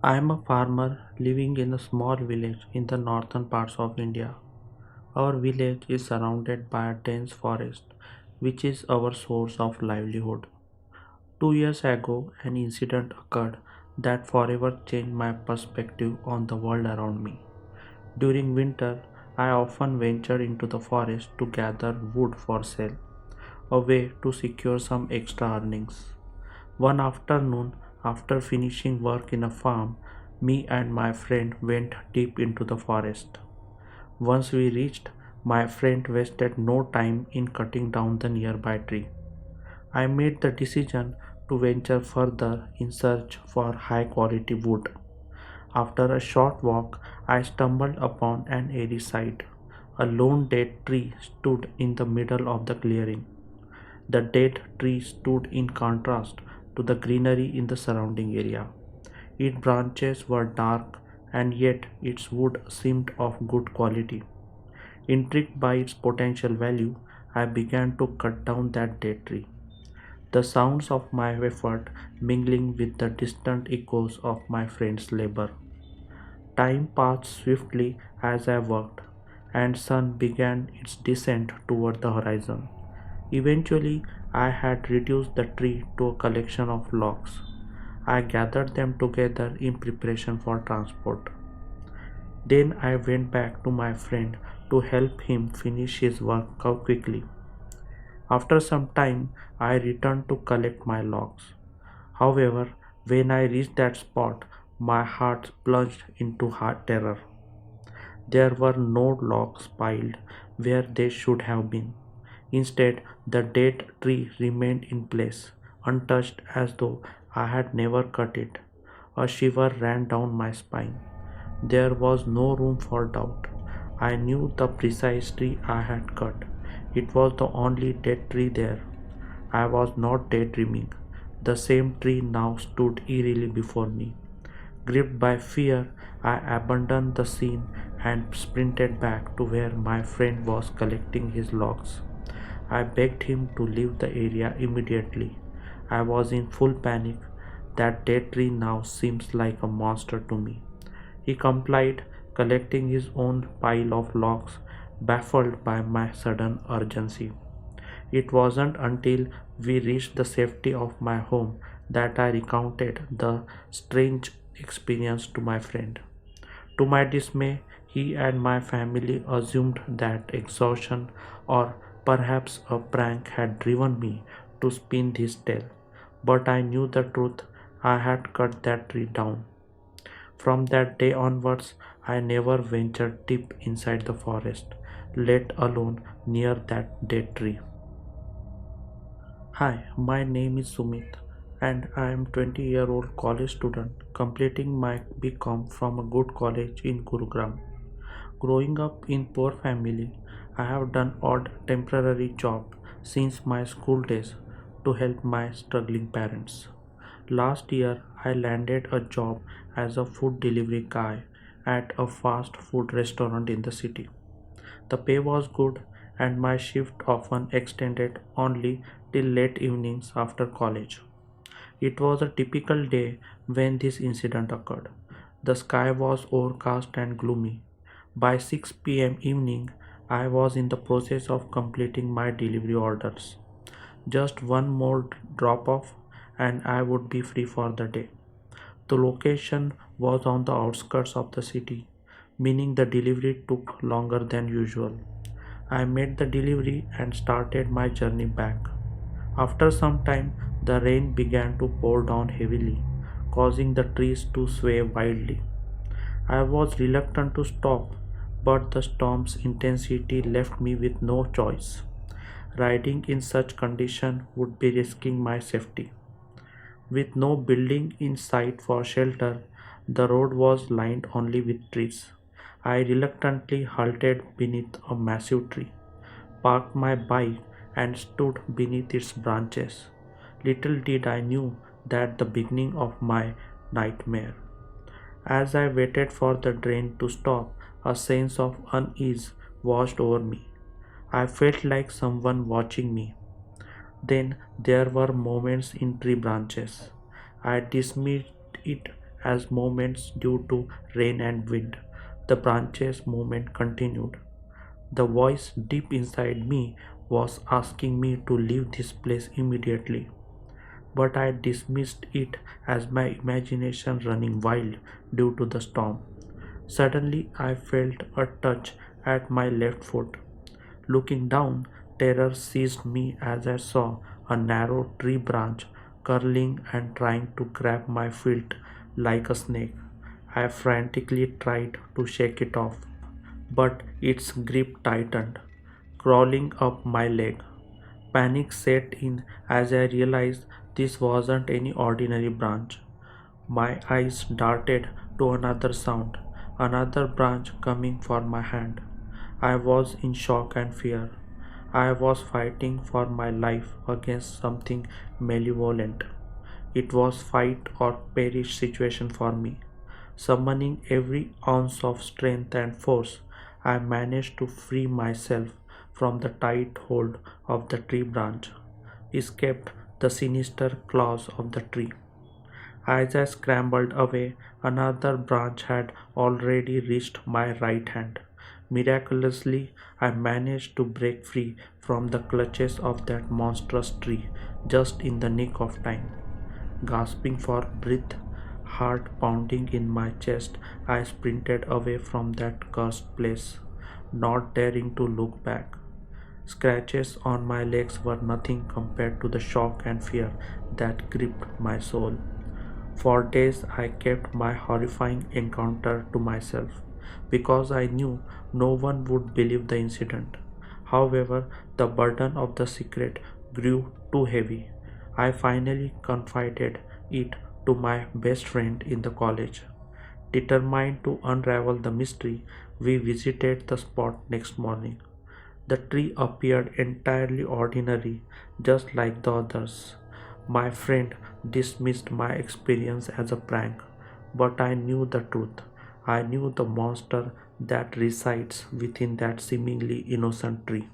I am a farmer living in a small village in the northern parts of India. Our village is surrounded by a dense forest, which is our source of livelihood. 2 years ago, an incident occurred that forever changed my perspective on the world around me. During winter, I often ventured into the forest to gather wood for sale, a way to secure some extra earnings. One afternoon, after finishing work in a farm, me and my friend went deep into the forest. Once we reached, my friend wasted no time in cutting down the nearby tree. I made the decision to venture further in search for high quality wood. After a short walk, I stumbled upon an airy site. A lone dead tree stood in the middle of the clearing. The dead tree stood in contrast to the greenery in the surrounding area. Its branches were dark, and yet its wood seemed of good quality. Intrigued by its potential value, I began to cut down that dead tree. The sounds of my effort mingling with the distant echoes of my friend's labor. Time passed swiftly as I worked, and sun began its descent toward the horizon. Eventually, I had reduced the tree to a collection of logs. I gathered them together in preparation for transport. Then I went back to my friend to help him finish his work quickly. After some time, I returned to collect my logs. However, when I reached that spot, my heart plunged into hard terror. There were no logs piled where they should have been. Instead, the dead tree remained in place, untouched as though I had never cut it. A shiver ran down my spine. There was no room for doubt. I knew the precise tree I had cut. It was the only dead tree there. I was not daydreaming. The same tree now stood eerily before me. Gripped by fear, I abandoned the scene and sprinted back to where my friend was collecting his logs. I begged him to leave the area immediately. I was in full panic. That dead tree now seems like a monster to me. He complied, collecting his own pile of logs, baffled by my sudden urgency. It wasn't until we reached the safety of my home that I recounted the strange experience to my friend. To my dismay, he and my family assumed that exhaustion or perhaps a prank had driven me to spin this tale. But I knew the truth. I had cut that tree down. From that day onwards, I never ventured deep inside the forest, let alone near that dead tree. Hi, my name is Sumit and I am 20-year-old college student completing my BCom from a good college in Gurugram. Growing up in poor family, I have done odd temporary job since my school days to help my struggling parents. Last year, I landed a job as a food delivery guy at a fast food restaurant in the city. The pay was good and my shift often extended only till late evenings after college. It was a typical day when this incident occurred. The sky was overcast and gloomy. By 6 p.m. evening, I was in the process of completing my delivery orders. Just one more drop off and I would be free for the day. The location was on the outskirts of the city, meaning the delivery took longer than usual. I made the delivery and started my journey back. After some time, the rain began to pour down heavily, causing the trees to sway wildly. I was reluctant to stop, but the storm's intensity left me with no choice. Riding in such condition would be risking my safety. With no building in sight for shelter, the road was lined only with trees. I reluctantly halted beneath a massive tree, parked my bike, and stood beneath its branches. Little did I knew that the beginning of my nightmare. As I waited for the train to stop, a sense of unease washed over me. I felt like someone watching me. Then there were moments in tree branches. I dismissed it as movements due to rain and wind. The branch's movement continued. The voice deep inside me was asking me to leave this place immediately, but I dismissed it as my imagination running wild due to the storm. Suddenly, I felt a touch at my left foot. Looking down, terror seized me as I saw a narrow tree branch curling and trying to grab my feet like a snake. I frantically tried to shake it off, but its grip tightened, crawling up my leg. Panic set in as I realized this wasn't any ordinary branch. My eyes darted to another sound, another branch coming for my hand. I was in shock and fear. I was fighting for my life against something malevolent. It was fight or perish situation for me. Summoning every ounce of strength and force, I managed to free myself from the tight hold of the tree branch, escaped the sinister claws of the tree. As I scrambled away, another branch had already reached my right hand. Miraculously, I managed to break free from the clutches of that monstrous tree just in the nick of time. Gasping for breath, heart pounding in my chest, I sprinted away from that cursed place, not daring to look back. Scratches on my legs were nothing compared to the shock and fear that gripped my soul. For days, I kept my horrifying encounter to myself because I knew no one would believe the incident. However, the burden of the secret grew too heavy. I finally confided it to my best friend in the college. Determined to unravel the mystery, we visited the spot next morning. The tree appeared entirely ordinary, just like the others. My friend dismissed my experience as a prank, but I knew the truth. I knew the monster that resides within that seemingly innocent tree.